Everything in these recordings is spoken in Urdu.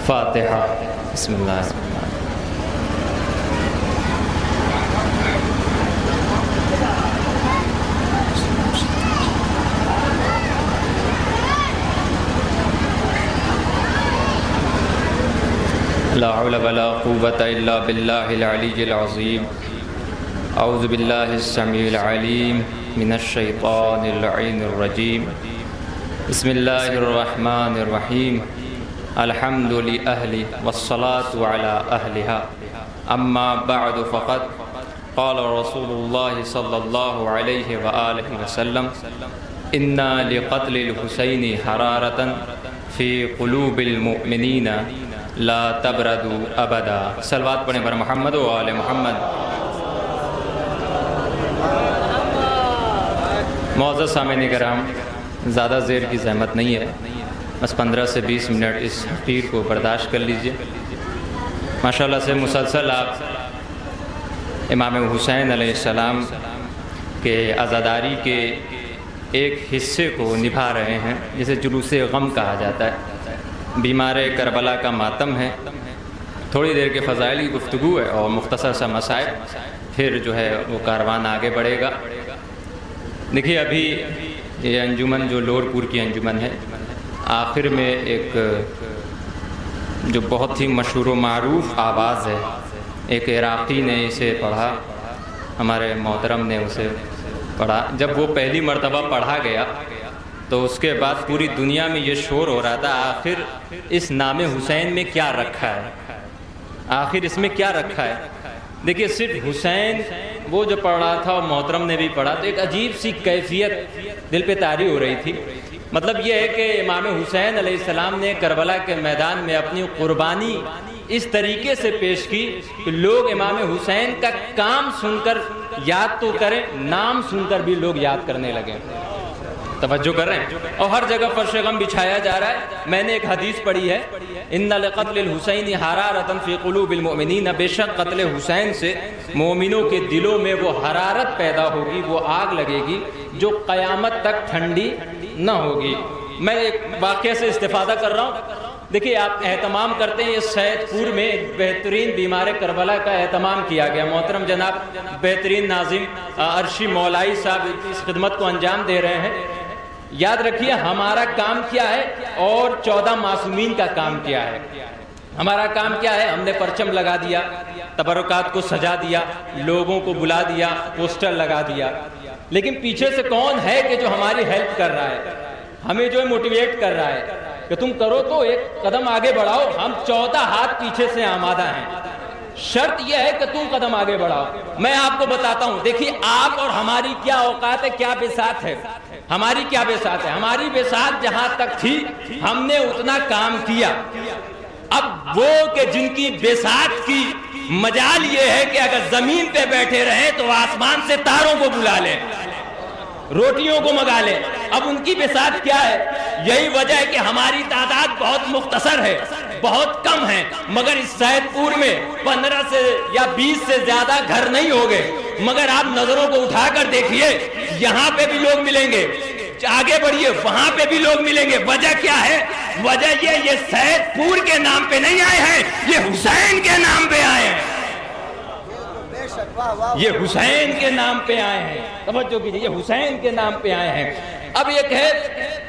فاتحہ۔ بسم اللہ الرحمن الرحیم۔ لا حول ولا قوة الا باللہ العلی العظیم۔ اعوذ باللہ السمیع العلیم من الشیطان اللعین الرجیم۔ بسم اللہ الرحمن الرحیم۔ الحمد لأہل والصلاة على أهلها اما بعد فقد قال رسول اللہ صلی اللہ علیہ وآلہ وسلم انا لقتل الحسین حرارة فی قلوب المؤمنین لا تبردوا ابدا۔ صلوات پڑھیں بر محمد و آل محمد۔ معزز سامعین کرام، زیادہ زیر کی زحمت نہیں ہے، بس 15 سے 20 منٹ اس حقیر کو برداشت کر لیجئے۔ ماشاءاللہ سے مسلسل آپ امام حسین علیہ السلام کے عزاداری کے ایک حصے کو نبھا رہے ہیں، جسے جلوس غم کہا جاتا ہے۔ بیمار کربلا کا ماتم ہے، تھوڑی دیر کے فضائل کی گفتگو ہے اور مختصر سا مسائل، پھر جو ہے وہ کاروان آگے بڑھے گا۔ دیکھیے ابھی یہ انجمن جو لور پور کی انجمن ہے، آخر میں ایک جو بہت ہی مشہور و معروف آواز ہے، ایک عراقی نے اسے پڑھا، ہمارے محترم نے اسے پڑھا۔ جب وہ پہلی مرتبہ پڑھا گیا تو اس کے بعد پوری دنیا میں یہ شور ہو رہا تھا، آخر اس نام حسین میں کیا رکھا ہے، آخر اس میں کیا رکھا ہے۔ دیکھیے صرف حسین وہ جو پڑھ رہا تھا اور محترم نے بھی پڑھا تو ایک عجیب سی کیفیت دل پہ طاری ہو رہی تھی۔ مطلب یہ ہے کہ امام حسین علیہ السلام نے کربلا کے میدان میں اپنی قربانی اس طریقے سے پیش کی کہ لوگ امام حسین کا کام سن کر یاد تو کریں، نام سن کر بھی لوگ یاد کرنے لگے۔ توجہ کر رہے ہیں؟ اور ہر جگہ فرش غم بچھایا جا رہا ہے۔ میں نے ایک حدیث پڑھی ہے، ان لقتل الحسین حرارۃ فی قلوب المؤمنین، بے شک قتل حسین سے مومنوں کے دلوں میں وہ حرارت پیدا ہوگی، وہ آگ لگے گی جو قیامت تک ٹھنڈی نہ ہوگی۔ میں ایک واقعے سے استفادہ کر رہا ہوں۔ دیکھیے آپ اہتمام کرتے ہیں، یہ سید پور میں ایک بہترین بیمار کربلا کا اہتمام کیا گیا۔ محترم جناب بہترین ناظم عرشی مولائی صاحب اس خدمت کو انجام دے رہے ہیں۔ یاد رکھیے ہمارا کام کیا ہے اور 14 معصومین کا کام کیا ہے۔ ہمارا کام کیا ہے؟ ہم نے پرچم لگا دیا، تبرکات کو سجا دیا، لوگوں کو بلا دیا، پوسٹر لگا دیا، لیکن پیچھے سے کون ہے کہ جو ہماری ہیلپ کر رہا ہے، ہمیں جو موٹیویٹ کر رہا ہے کہ تم کرو تو ایک قدم آگے بڑھاؤ۔ ہم 14 ہاتھ پیچھے سے آمادہ ہیں، شرط یہ ہے کہ تم قدم آگے بڑھاؤ۔ میں آپ کو بتاتا ہوں، دیکھیے آپ اور ہماری کیا اوقات ہے، کیا بساط ہے، ہماری کیا بساط ہے۔ ہماری بساط جہاں تک تھی ہم نے اتنا کام کیا۔ اب وہ کہ جن کی بساط کی مجال یہ ہے کہ اگر زمین پہ بیٹھے رہیں تو آسمان سے تاروں کو بلا لیں، روٹیوں کو منگا لیں، اب ان کی بساط کیا ہے؟ یہی وجہ ہے کہ ہماری تعداد بہت مختصر ہے، بہت کم ہے، مگر اس سید پور میں 15 سے یا 20 سے زیادہ گھر نہیں ہوگے، مگر آپ نظروں کو اٹھا کر دیکھیے، یہاں پہ بھی لوگ ملیں گے، آگے بڑھیے وہاں پہ بھی لوگ ملیں گے۔ وجہ کیا ہے؟ وجہ یہ سید پور کے نام پہ نہیں آئے ہیں، یہ حسین کے نام پہ آئے ہیں، یہ حسین کے نام پہ آئے ہیں۔ توجہ کیجیے، یہ حسین کے نام پہ آئے ہیں۔ اب ایک ہے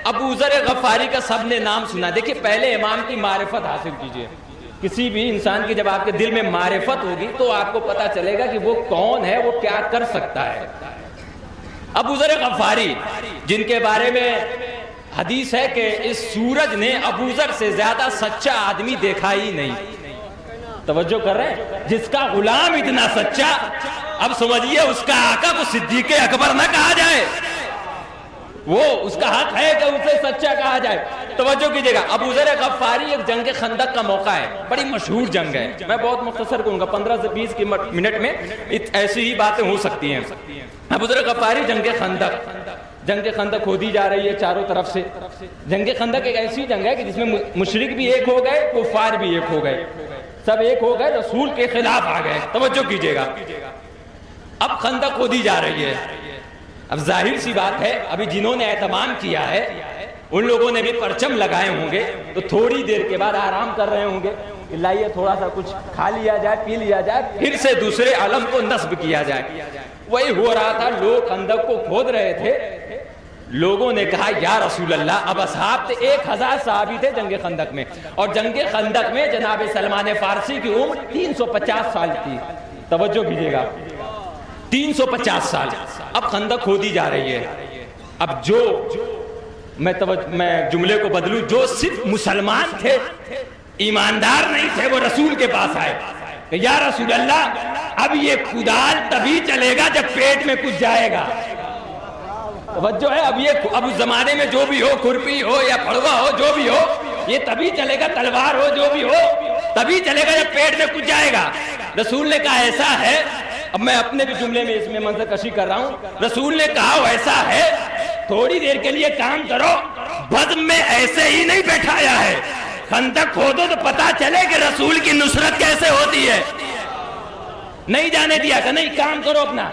ابو ذر غفاری کا سب نے نام سنا۔ دیکھیے پہلے امام کی معرفت حاصل کیجیے۔ کسی بھی انسان کی جب آپ کے دل میں معرفت ہوگی تو آپ کو پتا چلے گا کہ وہ کون ہے، وہ کیا کر سکتا ہے۔ ابو ذر غفاری جن کے بارے میں حدیث ہے کہ اس سورج نے ابو ذر سے زیادہ سچا آدمی دیکھا ہی نہیں۔ توجہ کر رہے ہیں؟ جس کا غلام اتنا سچا، اب سمجھیے اس کا آقا کو صدیق اکبر نہ کہا جائے، وہ اس کا حق ہے کہ اسے سچا کہا جائے۔ توجہ کیجئے گا، ابو ذر غفاری ایک جنگ خندق کا موقع ہے، بڑی مشہور جنگ ہے، میں بہت مختصر کروں گا، 15 سے 20 منٹ میں ایسی ہی باتیں ہو سکتی ہیں۔ ابو ذر غفاری جنگ خندق کھودی جا رہی ہے چاروں طرف سے۔ جنگ خندق ایک ایسی جنگ ہے کہ جس میں مشرک بھی ایک ہو گئے، کفار بھی ایک ہو گئے، سب ایک ہو گئے، رسول کے خلاف آ گئے۔ توجہ کیجئے گا، اب خندق کھودی جا رہی ہے۔ اب ظاہر سی بات ہے، ابھی جنہوں نے اہتمام کیا ہے ان لوگوں نے بھی پرچم لگائے ہوں گے تو تھوڑی دیر کے بعد آرام کر رہے ہوں گے کہ لائیے تھوڑا سا کچھ کھا لیا جائے، پی لیا جائے، پھر سے دوسرے علم کو نصب کیا جائے۔ وہی ہو رہا تھا، لوگ خندق کو کھود رہے تھے۔ لوگوں نے کہا یا رسول اللہ، اب اصحاب تھے 1000 صحابی تھے جنگ خندق میں، اور جنگ خندق میں جناب سلمان فارسی کی عمر 350 سال تھی۔ توجہ کیجیے گا، 350 سال۔ اب خندق کھودی جا رہی ہے۔ اب جو میں جملے کو بدلوں، جو صرف مسلمان تھے، ایماندار نہیں تھے، وہ رسول کے پاس آئے کہ یا رسول اللہ، اب یہ کدال تبھی چلے گا جب پیٹ میں کچھ جائے گا۔ توجہ ہے، اب اس زمانے میں جو بھی ہو، کھرپی ہو یا پھڑوا ہو، جو بھی ہو، یہ تبھی چلے گا، تلوار ہو، جو بھی ہو، تبھی چلے گا جب پیٹ میں کچھ جائے گا۔ رسول نے کہا ایسا ہے، اب میں اپنے بھی جملے میں اس میں منظر کشی کر رہا ہوں، رسول نے کہا ایسا ہے، تھوڑی دیر کے لیے کام کرو، بدم میں ایسے ہی نہیں بیٹھایا ہے، خندق کھودو تو پتا چلے کہ رسول کی نصرت کیسے ہوتی ہے۔ نہیں جانے دیا کہ نہیں، کام کرو اپنا۔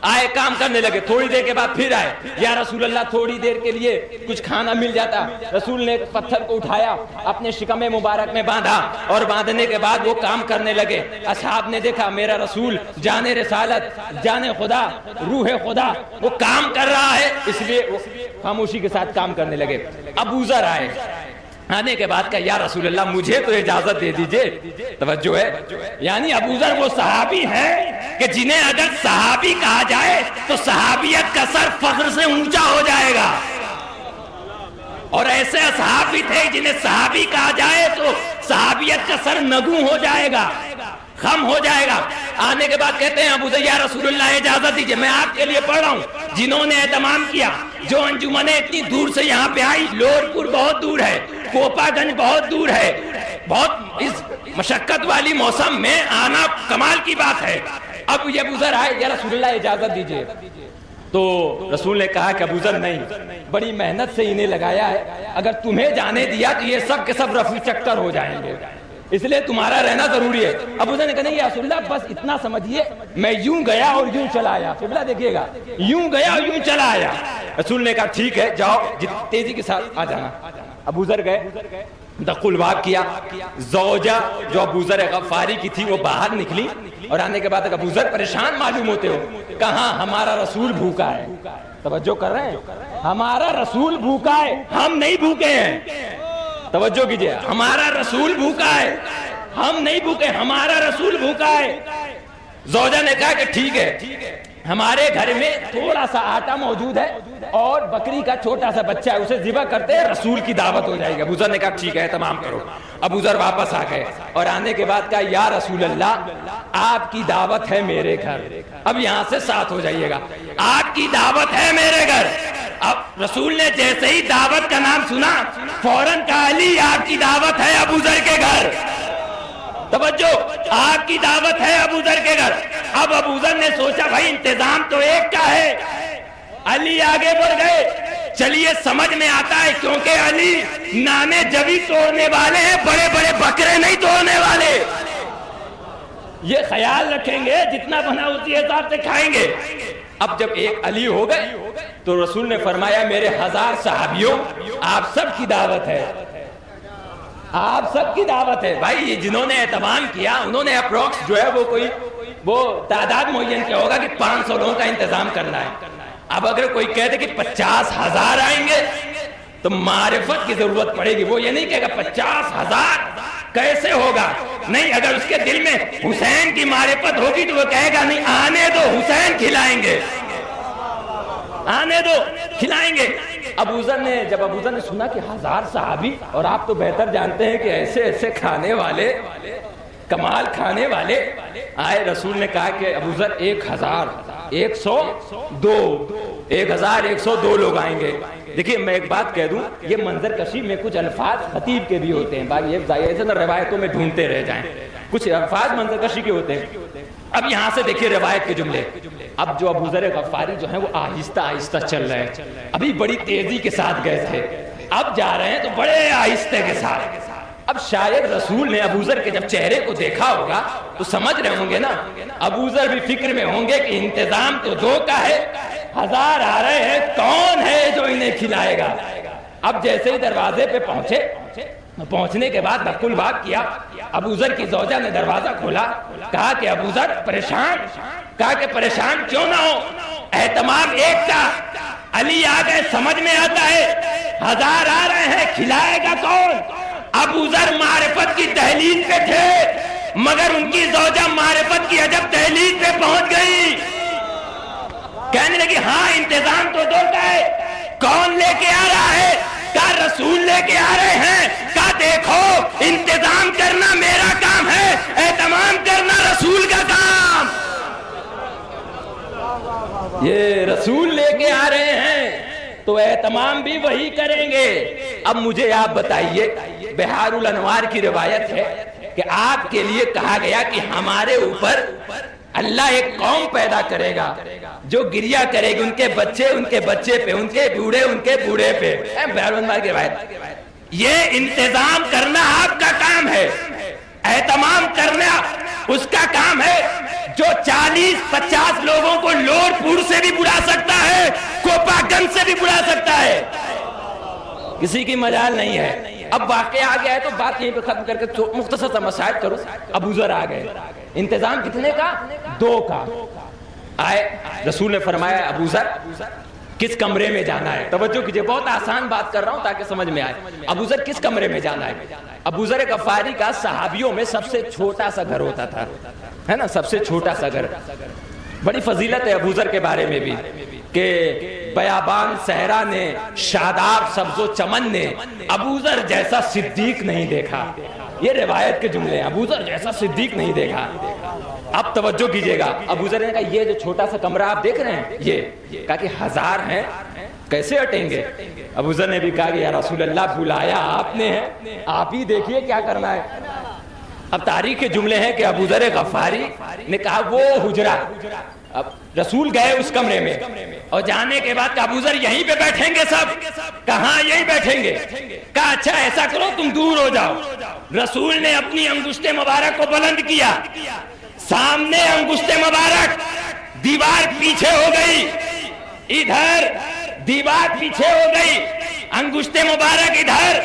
آئے، کام کرنے لگے، تھوڑی دیر کے بعد پھر آئے، یا رسول اللہ تھوڑی دیر کے لیے کچھ کھانا مل جاتا۔ رسول نے ایک پتھر کو اٹھایا، اپنے شکم مبارک میں باندھا، اور باندھنے کے بعد وہ کام کرنے لگے۔ اصحاب نے دیکھا میرا رسول جان رسالت، جان خدا، روح خدا، وہ کام کر رہا ہے، اس لیے وہ خاموشی کے ساتھ کام کرنے لگے۔ ابو ذر آئے، آنے کے بعد کہا یا رسول اللہ مجھے تو اجازت دے دیجئے۔ توجہ ہے، یعنی ابو ذر وہ صحابی ہیں کہ جنہیں اگر صحابی کہا جائے تو صحابیت کا سر فخر سے اونچا ہو جائے گا، اور ایسے اصحاب بھی تھے جنہیں صحابی کہا جائے تو صحابیت کا سر نگوں ہو جائے گا، خم ہو جائے گا۔ آنے کے بعد کہتے ہیں ابو ذر یا رسول اللہ اجازت دیجئے، میں آپ کے لیے پڑھ رہا ہوں۔ جنہوں نے اہتمام کیا، جو انجمنیں اتنی دور سے یہاں پہ آئی، لورپور بہت دور ہے، کوپا گنج بہت دور ہے، بہت اس مشقت والی موسم میں آنا کمال کی بات ہے۔ اب یہ ابو ذر آئے، یا رسول اللہ اجازت دیجئے، تو رسول نے کہا کہ ابو ذر نہیں، بڑی محنت سے انہیں لگایا ہے، اگر تمہیں جانے دیا تو یہ سب کے سب رفو چکر ہو جائیں گے، اس لیے تمہارا رہنا ضروری ہے۔ ابو ذر نے کہا نہیں یا رسول اللہ، بس اتنا سمجھیے میں یوں گیا اور یوں چلا آیا۔ قبلہ دیکھیے گا، یوں گیا اور یوں چلا آیا۔ رسول نے کہا ٹھیک ہے، جاؤ، تیزی کے ساتھ آ جانا۔ ابو ذر گئے، دخل الباب کیا، زوجہ جو ابو ذر غفاری کی تھی وہ باہر نکلی، اور آنے کے بعد ابو ذر پریشان معلوم ہوتے ہو، کہاں ہمارا رسول بھوکا ہے۔ توجہ کر رہے ہیں، ہمارا رسول بھوکا ہے، ہم نہیں بھوکے ہیں۔ توجہ کیجئے، ہمارا رسول بھوکا ہے، ہم نہیں بھوکے، ہمارا رسول بھوکا ہے۔ زوجہ نے کہا کہ ٹھیک ہے، ہمارے گھر میں تھوڑا سا آٹا موجود ہے اور بکری کا چھوٹا سا بچہ ہے، اسے ذبح کرتے ہیں، رسول کی دعوت ہو جائے گی۔ ابو ذر نے کہا ٹھیک ہے، تمام کرو۔ ابو ذر واپس آ گئے، اور آنے کے بعد کہا یا رسول اللہ آپ کی دعوت ہے میرے گھر، اب یہاں سے ساتھ ہو جائیے گا، آپ کی دعوت ہے میرے گھر۔ اب رسول نے جیسے ہی دعوت کا نام سنا، فوراً کہا علی آپ کی دعوت ہے ابو ذر کے گھر۔ توجہ، آپ کی دعوت ہے ابو ذر کے گھر۔ اب ابو ذر نے سوچا بھائی انتظام تو ایک کا ہے، علی آگے بڑھ گئے۔ چلیے سمجھ میں آتا ہے، کیونکہ علی نانے جبی توڑنے والے ہیں، بڑے بڑے بکرے نہیں توڑنے والے۔ یہ خیال رکھیں گے جتنا بنا اسی حساب سے کھائیں گے۔ اب جب ایک علی ہو گئے تو رسول نے فرمایا میرے 1000 صحابیوں آپ سب کی دعوت ہے، آپ سب کی دعوت ہے۔ بھائی یہ جنہوں نے اہتمام کیا انہوں نے اپروکس جو ہے وہ تعداد معین کیا ہوگا کہ 500 لوگوں کا انتظام کرنا ہے۔ اب اگر کوئی کہتے کہ 50,000 آئیں گے تو معرفت کی ضرورت پڑے گی، وہ یہ نہیں کہے گا 50,000 کیسے ہوگا، نہیں، اگر اس کے دل میں حسین کی معرفت ہوگی تو وہ کہے گا نہیں آنے دو، حسین کھلائیں گے، آنے دو کھلائیں گے۔ جب ابو ذر نے سنا کہ 1000 صحابی، اور آپ تو بہتر جانتے ہیں کہ ایسے ایسے کھانے والے، کمال کھانے والے آئے، رسول نے کہا کہ ابو ذر 1102 لوگ آئیں گے۔ دیکھیے میں ایک بات کہہ دوں، یہ منظر کشی میں کچھ الفاظ خطیب کے بھی ہوتے ہیں، باقی ایسے نہ روایتوں میں ڈھونڈتے رہ جائیں، کچھ الفاظ منظر کشی کے ہوتے ہیں۔ اب یہاں سے دیکھیے روایت کے جملے، اب جو ابو ذر غفاری جو ہیں وہ آہستہ آہستہ چل رہے ہیں، ابھی بڑی تیزی کے ساتھ گئے تھے، اب جا رہے ہیں تو بڑے آہستہ کے ساتھ۔ اب شاید رسول نے ابو ذر کے جب چہرے کو دیکھا ہوگا تو سمجھ رہے ہوں گے نا، ابو ذر بھی فکر میں ہوں گے کہ انتظام تو 2 کا ہے، 1000 آ رہے ہیں، کون ہے جو انہیں کھلائے گا۔ اب جیسے ہی دروازے پہ پہنچنے کے بعد دق الباب کیا، ابو ذر کی زوجہ نے دروازہ کھولا، کہا کہ ابو ذر پریشان، کہا کہ پریشان کیوں نہ ہو، اہتمام ایک کا، علی آ گئے سمجھ میں آتا ہے، 1000 آ رہے ہیں کھلائے گا کون؟ ابو ذر معرفت کی دہلیز پہ تھے، مگر ان کی زوجہ معرفت کی عجب دہلیز پہ پہنچ گئی، کہنے لگی ہاں انتظام تو دو کا ہے، کون لے کے آ رہا ہے؟ کہا رسول لے کے آ رہے ہیں، کہا دیکھو انتظام کرنا میرا کام ہے، اہتمام کرنا رسول کا کام، یہ رسول لے کے آ رہے ہیں تو اہتمام بھی وہی کریں گے۔ اب مجھے آپ بتائیے، بہار الانوار کی روایت ہے کہ آپ کے لیے کہا گیا کہ ہمارے اوپر اللہ ایک قوم پیدا کرے گا جو گریا کرے گی، ان کے بچے پہ، ان کے بوڑھے پہ، بہار الانوار کی روایت۔ یہ انتظام کرنا آپ کا کام ہے، اہتمام کرنا اس کا کام ہے جو 40-50 لوگوں کو لوڈ پور سے بھی بڑھا سکتا ہے، کوپا گنج سے بھی بڑھا سکتا ہے، کسی کی مجال نہیں ہے۔ اب واقعہ آ گیا ہے تو بات یہیں پہ ختم کر کے مختصر سا مسائل کروں۔ ابو ذر آ گئے، انتظام کتنے کا؟ 2 کا۔ آئے، رسول نے فرمایا ابو ذر کس کمرے میں جانا ہے؟ توجہ کیجئے، بہت آسان بات کر رہا ہوں تاکہ سمجھ میں آئے۔ ابو ذر کس کمرے میں جانا ہے؟ ابو ذر غفاری کا صحابیوں میں سب سے چھوٹا سا گھر ہوتا تھا، ہے نا، سب سے چھوٹا سا گھر۔ بڑی فضیلت ہے ابو ذر کے بارے میں بھی کہ بیابان صحرا نے، شاداب سبز و چمن نے ابو ذر جیسا صدیق نہیں دیکھا، یہ روایت کے جملے ہیں، ابو ذر جیسا صدیق نہیں دیکھا۔ اب توجہ کیجئے گا، ابو ذر نے کہا یہ جو چھوٹا سا کمرہ آپ دیکھ رہے ہیں، یہ کہا کہ 1000 ہیں، کیسے ہٹیں گے؟ ابو ذر نے بھی کہا کہ یا رسول اللہ بلایا آپ نے ہے، آپ ہی دیکھیے کیا کرنا ہے۔ اب تاریخ کے جملے ہیں کہ ابو ذر غفاری نے کہا وہ حجرہ، اب رسول گئے اس کمرے میں اور جانے کے بعد ابو ذر یہیں پہ بیٹھیں گے سب، کہاں یہیں بیٹھیں گے؟ کہا اچھا ایسا کرو تم دور ہو جاؤ۔ رسول نے اپنی انگشت مبارک کو بلند کیا، سامنے انگشت مبارک، دیوار پیچھے ہو گئی، ادھر دیوار پیچھے ہو گئی، انگشت مبارک ادھر،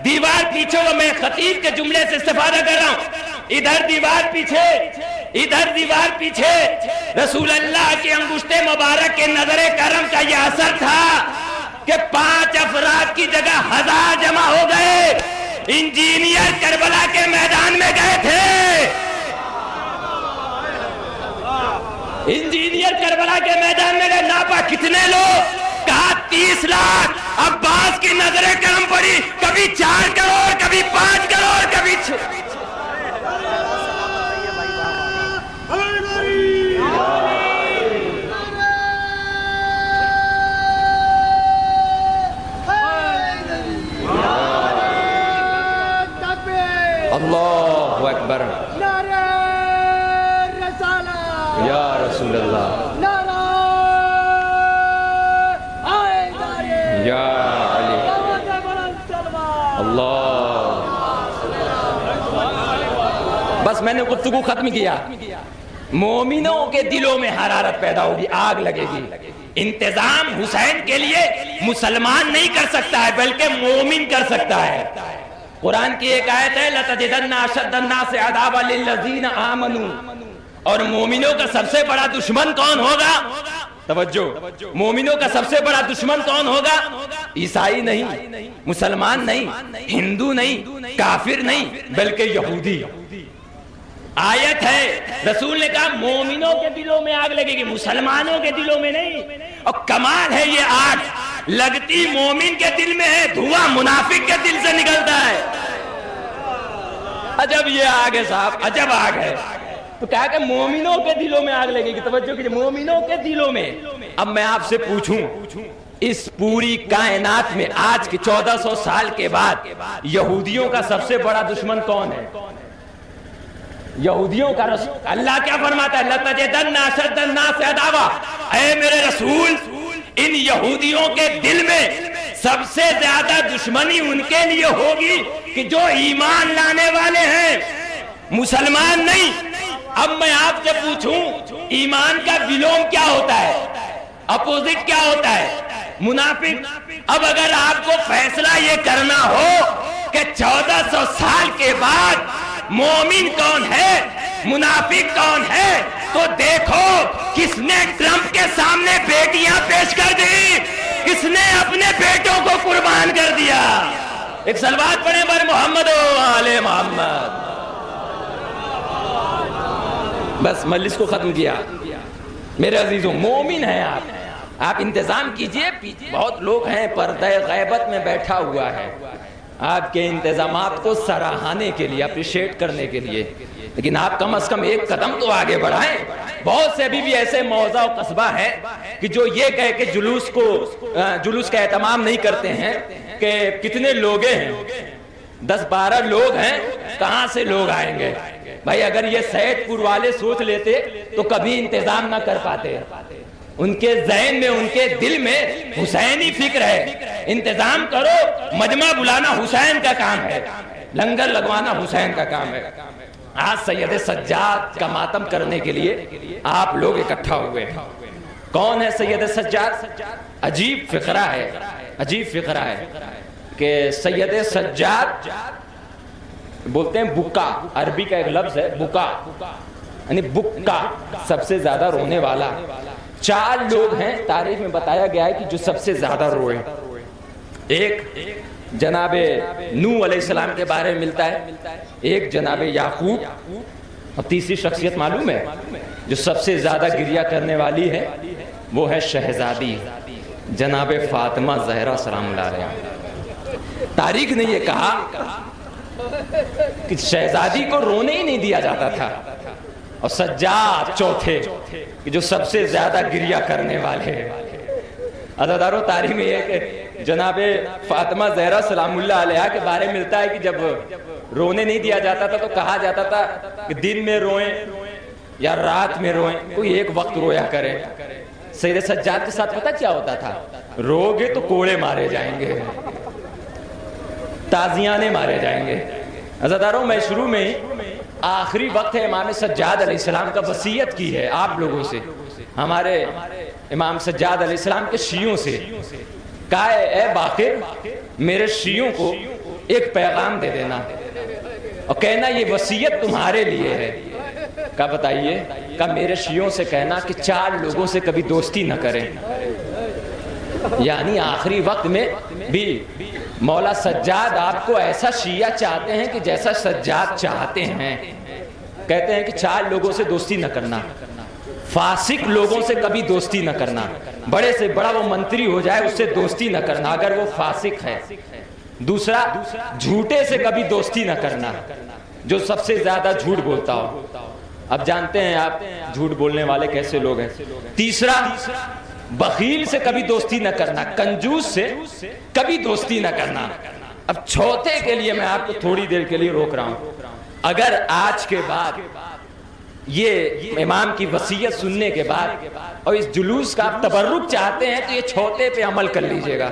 دیوار پیچھے ہو، میں خطیب کے جملے سے استفادہ کر رہا ہوں، ادھر دیوار پیچھے، ادھر دیوار پیچھے۔ رسول اللہ کی انگشت مبارک کے نظر کرم کا یہ اثر تھا کہ 5 افراد کی جگہ 1000 جمع ہو گئے، انجینئر کربلا کے میدان میں گئے تھے، انجینئر کربلا کے میدان میں گئے، ناپا کتنے لوگ؟ کہا 30 لاکھ۔ عباس کی نظر کرم پڑی، کبھی 4 کروڑ، کبھی 5 کروڑ، کبھی 6۔ اللہ اکبر، یا رسول اللہ، یا علی، اللہ۔ بس میں نے گفتگو ختم کیا، مومنوں کے دلوں میں حرارت پیدا ہوگی، آگ لگے گی۔ انتظام حسین کے لیے مسلمان نہیں کر سکتا ہے بلکہ مومن کر سکتا ہے۔ قرآن کی ایک آیت ہے لَتَجِدَنَّ أَشَدَّ النَّاسِ عَدَاوَةً لِلَّذِينَ آمَنُوا، اور مومنوں کا سب سے بڑا دشمن کون ہوگا؟ توجہ، مومنوں کا سب سے بڑا دشمن کون ہوگا؟ عیسائی نہیں، مسلمان نہیں، ہندو نہیں، کافر نہیں، بلکہ یہودی۔ آیت ہے، رسول نے کہا مومنوں کے دلوں میں آگ لگے گی، مسلمانوں کے دلوں میں نہیں۔ اور کمال ہے یہ آگ لگتی مومن کے دل میں ہے، دھواں منافق کے دل سے نکلتا ہے۔ عجب یہ آگ ہے صاحب، عجب آگ ہے۔ تو کہا کہ مومنوں کے دلوں میں آگ لگے گی، توجہ کیجئے، مومنوں کے دلوں میں۔ اب میں آپ سے پوچھوں، اس پوری کائنات میں آج کے 1400 سال کے بعد یہودیوں کا سب سے بڑا دشمن کون ہے؟ یہودیوں کا رسول اللہ کیا فرماتا ہے؟ لَتَجِدَنَّ أَشَدَّ النَّاسِ عَدَاوَةً، اے میرے رسول ان یہودیوں کے دل میں سب سے زیادہ دشمنی ان کے لیے ہوگی کہ جو ایمان لانے والے ہیں، مسلمان نہیں۔ اب میں آپ سے پوچھوں، ایمان کا ویلوم کیا ہوتا ہے؟ اپوزٹ کیا ہوتا ہے؟ منافق اب اگر آپ کو فیصلہ یہ کرنا ہو کہ 1400 سال کے بعد مومن کون ہے منافق کون ہے تو دیکھو کس نے ٹرمپ کے سامنے بیٹیاں پیش کر دی, کس نے اپنے بیٹوں کو قربان کر دیا. ایک صلوات پڑھیں بر محمد و آل محمد. بس مجلس کو ختم کیا. میرے عزیزوں مومن ہیں آپ انتظام کیجئے. بہت لوگ ہیں پردہ غیبت میں بیٹھا ہوا ہے آپ کے انتظامات کو سراہانے کے لیے, اپریشیٹ کرنے کے لیے, لیکن آپ کم از کم ایک قدم تو آگے بڑھائیں. بہت سے ابھی بھی ایسے موضع و قصبہ ہیں کہ جو یہ کہہ کے جلوس کا اہتمام نہیں کرتے ہیں کہ کتنے لوگ ہیں, 10-12 لوگ ہیں, کہاں سے لوگ آئیں گے. بھائی اگر یہ سید پور والے سوچ لیتے تو کبھی انتظام نہ کر پاتے. ان کے ذہن میں ان کے دل میں حسینی فکر ہے. انتظام کرو, مجمع بلانا حسین کا کام ہے, لنگر لگوانا حسین کا کام ہے. آج سید سجاد کا ماتم کرنے کے لیے آپ لوگ اکٹھا ہوئے ہیں. کون ہے سید سجاد؟ عجیب فقرہ ہے کہ سید سجاد بولتے ہیں بکا, عربی کا ایک لفظ ہے بکا, یعنی بکا سب سے زیادہ رونے والا. 4 لوگ ہیں تاریخ میں بتایا گیا ہے کہ جو سب سے زیادہ روئے. ایک جناب نوح علیہ السلام کے بارے میں ملتا ہے, ایک جناب یعقوب, اور تیسری شخصیت معلوم ہے جو سب سے زیادہ گریہ کرنے والی ہے, وہ ہے شہزادی جناب فاطمہ زہرا سلام اللہ علیہا. تاریخ نے یہ کہا کہ شہزادی کو رونے ہی نہیں دیا جاتا تھا, اور سجاد چوتھے کہ جو سب سے زیادہ گریہ کرنے والے ہیں. عزاداروں تاریخ میں یہ کہ جناب فاطمہ زہرا سلام اللہ علیہا کے بارے میں ملتا ہے کہ جب رونے نہیں دیا جاتا تھا تو کہا جاتا تھا کہ دن میں روئیں یا رات میں روئیں, کوئی ایک وقت رویا کریں. سید سجاد کے ساتھ پتہ کیا ہوتا تھا؟ رو گے تو کوڑے مارے جائیں گے, تازیانے مارے جائیں گے. عزاداروں میں شروع میں آخری وقت ہے امام سجاد علیہ السلام کا وصیت کی ہے آپ لوگوں سے, ہمارے امام سجاد علیہ السلام کے شیعوں سے. کہا ہے اے باقر میرے شیعوں کو ایک پیغام دے دینا اور کہنا یہ وصیت تمہارے لیے ہے. کہا بتائیے؟ کہا میرے شیعوں سے کہنا کہ 4 لوگوں سے کبھی دوستی نہ کریں. یعنی آخری وقت میں بھی مولا سجاد آپ کو ایسا شیعہ چاہتے ہیں کہ جیسا سجاد چاہتے ہیں. کہتے ہیں کہ 4 لوگوں سے دوستی نہ کرنا, فاسق لوگوں سے کبھی دوستی نہ کرنا, بڑے سے بڑا وہ منتری ہو جائے اس سے دوستی نہ کرنا اگر وہ فاسق ہے. دوسرا, جھوٹے سے کبھی دوستی نہ کرنا جو سب سے زیادہ جھوٹ بولتا ہو. اب جانتے ہیں آپ جھوٹ بولنے والے کیسے لوگ ہیں. تیسرا, بخیل سے کبھی دوستی نہ کرنا, کنجوس سے کبھی دوستی نہ کرنا. اب چوتھے کے لیے میں آپ کو تھوڑی دیر کے لیے روک رہا ہوں. اگر آج کے بعد یہ امام کی وصیت سننے کے بعد اور اس جلوس کا آپ تبرک چاہتے ہیں تو یہ چوتھے پہ عمل کر لیجئے گا.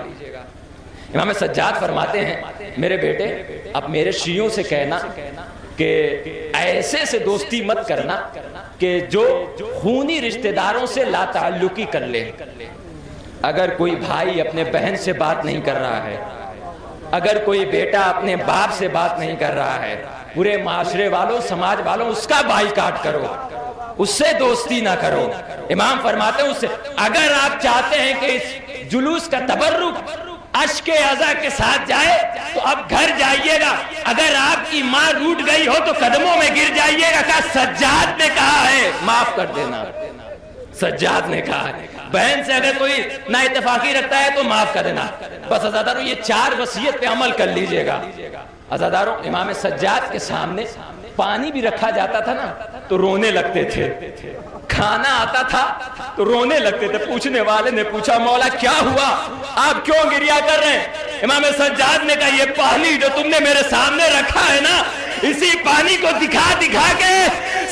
امام سجاد فرماتے ہیں میرے بیٹے اب میرے شیعوں سے کہنا کہ ایسے سے دوستی مت کرنا کہ جو خونی رشتہ داروں سے لا تعلقی کر لے. اگر کوئی بھائی اپنے بہن سے بات نہیں کر رہا ہے, اگر کوئی بیٹا اپنے باپ سے بات نہیں کر رہا ہے, پورے معاشرے والوں سماج والوں اس کا بائیکاٹ کرو, اس سے دوستی نہ کرو. امام فرماتے ہیں اس سے اگر آپ چاہتے ہیں کہ اس جلوس کا تبرک اشک عزا کے ساتھ جائے تو اب گھر جائیے گا. اگر آپ کی ماں روٹ گئی ہو تو قدموں میں گر جائیے گا. کہا سجاد نے کہا ہے معاف کر دینا, سجاد نے کہا ہے. بہن سے اگر کوئی نا اتفاقی رکھتا ہے تو معاف کر دینا. بس عزاداروں یہ 4 وصیت پہ عمل کر لیجئے گا. عزاداروں امام سجاد کے سامنے پانی بھی رکھا جاتا تھا نا تو رونے لگتے تھے, کھانا آتا تھا تو رونے لگتے تھے. پوچھنے والے نے پوچھا مولا کیا ہوا, آپ کیوں گریہ کر رہے ہیں؟ امام سجاد نے کہا یہ پانی جو تم نے میرے سامنے رکھا ہے نا, اسی پانی کو دکھا دکھا کے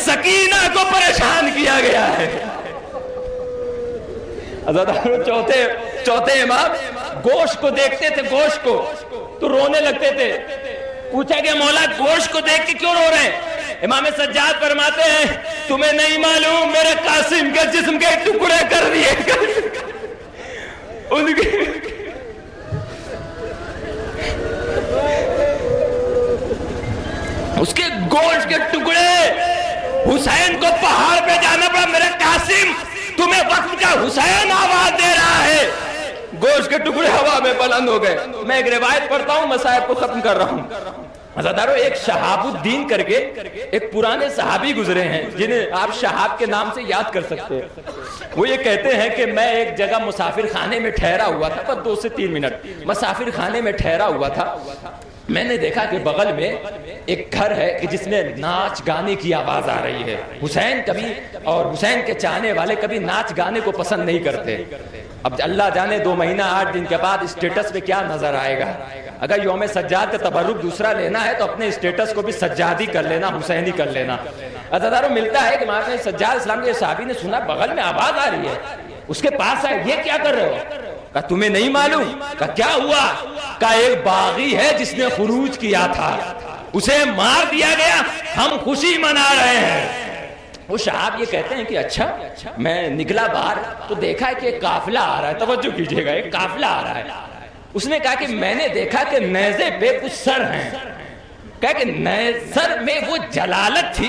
سکینہ کو پریشان کیا گیا ہے. چوتھے امام گوشت کو دیکھتے تھے, گوشت کو تو رونے لگتے تھے. پوچھا کہ مولا گوشت کو دیکھ کے کیوں رو رہے ہیں؟ امام سجاد فرماتے ہیں تمہیں نہیں معلوم میرے قاسم کے جسم کے ٹکڑے کر دیے. ان کے اس کے گوشت کے ٹکڑے حسین کو پہاڑ پہ جانا پڑا. میرے قاسم تمہیں وقت کا حسین آواز دے رہا ہے. گوشت کے ٹکڑے ہوا میں بلند ہو گئے. میں ایک روایت پڑھتا ہوں, مصائب کو ختم کر رہا ہوں. عزادارو, ایک شہاب الدین کر کے ایک پرانے صحابی گزرے ہیں جنہیں آپ شہاب کے نام سے یاد کر سکتے ہیں. وہ یہ کہتے ہیں کہ میں ایک جگہ مسافر خانے میں ٹھہرا ہوا تھا, بس 2 سے 3 منٹ مسافر خانے میں ٹھہرا ہوا تھا. میں نے دیکھا کہ بغل میں ایک گھر ہے کہ جس میں ناچ گانے کی آواز آ رہی ہے. حسین کبھی اور حسین کے چاہنے والے کبھی ناچ گانے کو پسند نہیں کرتے. اب اللہ جانے 2 مہینہ 8 دن کے بعد اسٹیٹس پہ کیا نظر آئے گا. اگر یوم سجاد کا تبرک دوسرا لینا ہے تو اپنے اسٹیٹس کو بھی سجادی کر لینا, حسینی کر لینا. عزادارو, ملتا ہے کہ مہاراج سجاد اسلام کے صحابی نے سنا بغل میں آواز آ رہی ہے. اس کے پاس آئے, یہ کیا کر رہے ہو؟ کہا تمہیں نہیں معلوم؟ کہا کیا ہوا؟ کہا ایک باغی ہے جس نے خروج کیا تھا, اسے مار دیا گیا, ہم خوشی منا رہے ہیں. وہ صاحب یہ کہتے ہیں کہ اچھا. میں نکلا باہر تو دیکھا کہ ایک قافلہ آ رہا ہے. توجہ کیجئے گا, ایک قافلہ آ رہا ہے. اس نے کہا کہ میں نے دیکھا کہ نیزے پہ کچھ سر ہیں. کہا کہ سر میں وہ جلالت تھی,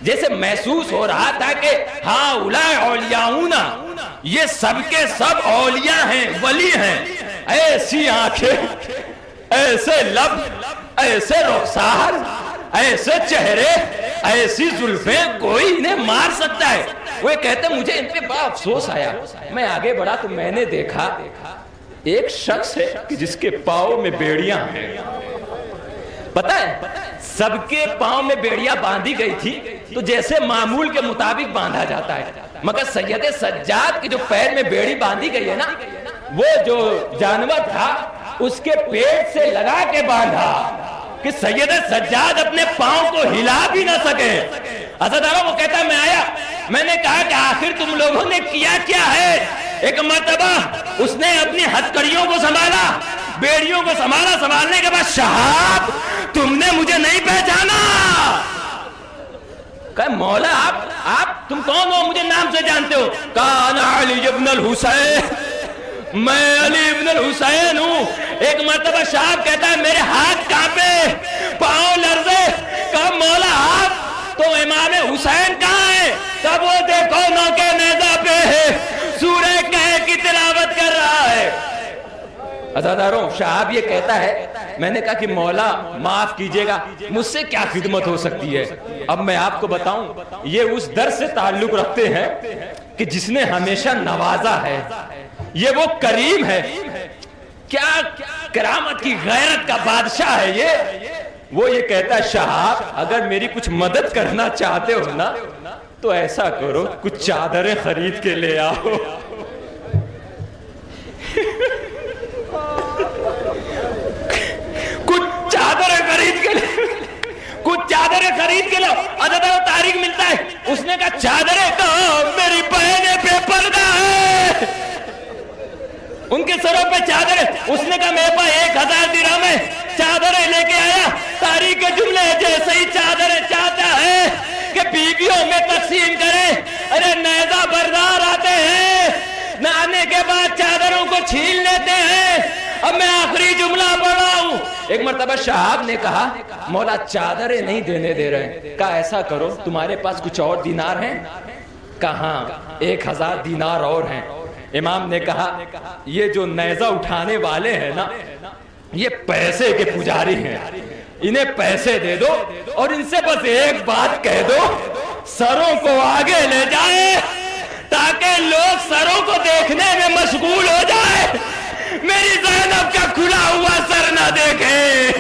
جیسے محسوس ہو رہا تھا کہ ہاں اولیاء اولیاؤنا, یہ سب کے سب اولیاء ہیں, ولی ہیں. ایسی آنکھیں, ایسے لب, ایسے رخسار, ایسے چہرے, ایسی زلفیں, کوئی انہیں مار سکتا ہے؟ وہ کہتے ہیں مجھے ان پہ بڑا افسوس آیا. میں آگے بڑھا تو میں نے دیکھا ایک شخص ہے کہ جس کے پاؤں میں بیڑیاں ہیں. پتہ ہے سب کے پاؤں میں بیڑیاں باندھی گئی تھی تو جیسے معمول کے مطابق باندھا جاتا ہے, مگر سید سجاد کی جو پیر میں بیڑی باندھی گئی ہے نا, وہ جو جانور تھا اس کے پیٹ سے لگا کے باندھا کہ سید سجاد اپنے پاؤں کو ہلا بھی نہ سکے. عزادارو, وہ کہتا ہے میں آیا, میں نے کہا کہ آخر تم لوگوں نے کیا کیا ہے؟ ایک مرتبہ اس نے اپنی ہتھکڑیوں کو سنبھالا, بیڑیوں کو سنبھالا, سنبھالنے کے بعد شہاب تم نے مجھے نہیں پہچانا. کہا مولا آپ تم کون ہو, مجھے نام سے جانتے ہو؟ کہا انا علی ابن الحسین, میں علی ابن الحسین ہوں. ایک مرتبہ شہاب کہتا ہے میرے ہاتھ کانپے, پاؤں لرزے. کہا مولا آپ تو امام حسین کہاں ہے؟ کہا وہ دیکھو نوکے نیزہ پہ ہے, سورہ کہف کی تلاوت کر رہا ہے. عزاداروں, شہاب یہ کہتا ہے میں نے کہا کہ مولا معاف کیجئے گا, مجھ سے کیا خدمت ہو سکتی ہے؟ اب میں آپ کو بتاؤں, یہ اس در سے تعلق رکھتے ہیں کہ جس نے ہمیشہ نوازا ہے. یہ وہ کریم ہے, کیا کرامت کی غیرت کا بادشاہ ہے یہ. وہ یہ کہتا ہے شہاب اگر میری کچھ مدد کرنا چاہتے ہو نا تو ایسا کرو, کچھ چادریں خرید کے لے آؤ. کچھ چادریں خرید کے لاؤ. عزادارو, تاریخ ملتا ہے اس نے کہا چادریں کہاں, میری بہنیں بے پردہ ہے, ان کے سروں پہ چادریں. اس نے کہا میرے پاس 1000 درہم ہے, چادریں لے کے آیا. تاریخ کے جملے جیسے ہی چادریں چاہتا ہے کہ بیویوں میں تقسیم کرے, ارے نیزہ بردار آتے ہیں, نہانے کے بعد چادروں کو چھین لیتے ہیں. اب میں آخری جملہ پڑھ رہا ہوں. ایک مرتبہ شہاب نے کہا مولا چادریں نہیں دینے دے رہے. کہا ایسا کرو تمہارے پاس کچھ اور دینار ہیں؟ کہاں 1000 دینار اور ہیں. امام نے کہا یہ جو نیزہ اٹھانے والے ہیں نا, یہ پیسے کے پجاری ہیں, انہیں پیسے دے دو اور ان سے بس ایک بات کہہ دو, سروں کو آگے لے جائے تاکہ لوگ سروں کو دیکھنے میں مشغول ہو جائے, میری زینب کا کھلا ہوا سر نہ دیکھے.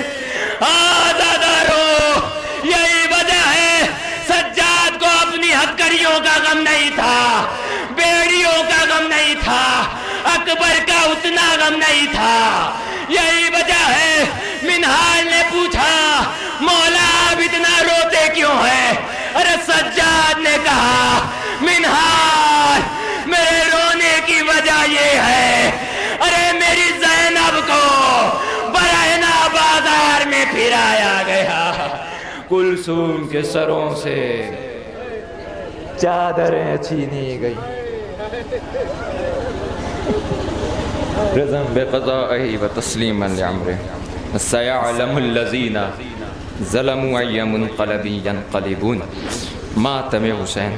عزادارو, یہی وجہ ہے سجاد کو اپنی ہتھکڑیوں کا غم نہیں تھا, بیڑیوں کا غم نہیں تھا, اکبر کا اتنا غم نہیں تھا. یہی وجہ ہے منہال نے پوچھا مولا آپ اتنا روتے کیوں ہیں؟ ارے سجاد نے کہا منہال میرے رونے کی وجہ یہ ہے, ارے میری زینب کو برہنہ بازار میں پھرایا گیا, کلثوم کے سروں سے چادریں چھینی گئی. رضا بقضائه وتسلیما لعمره سيعلم الذين ظلموا أي منقلب ينقلبون. ماتم حسین.